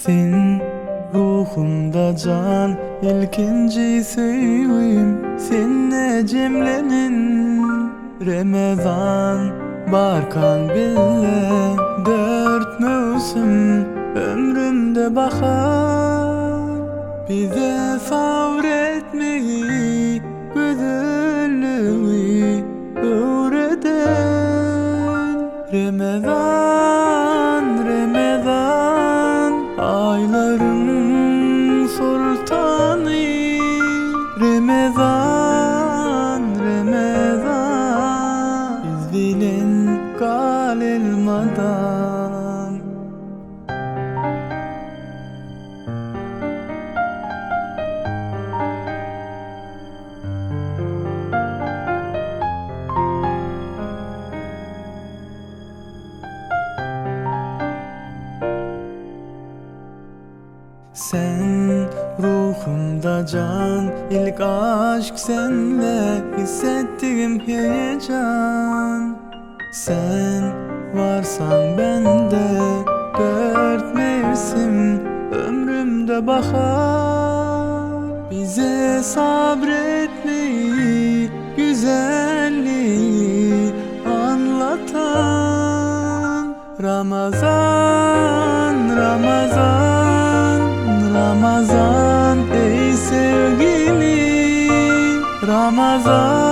Sen ruhumda can, ilkinci sevim. Sen cemlenin Ramazan barkan bile. Dört mevsim ömrümde bahar. Bize sabretmeyi, güzelliği öğreten Ramazan, Ramazan, ayların sultanı. Ramazan, Ramazan, biz bilen kal elmadan. Sen ruhumda can, ilk aşk senle hissettiğim heyecan. Sen varsan bende, dört mevsim ömrümde bahar. Bize sabretmeyi, güzelliği anlatan Ramazan, Ramazan, Ramazan ey sevgili Ramazan.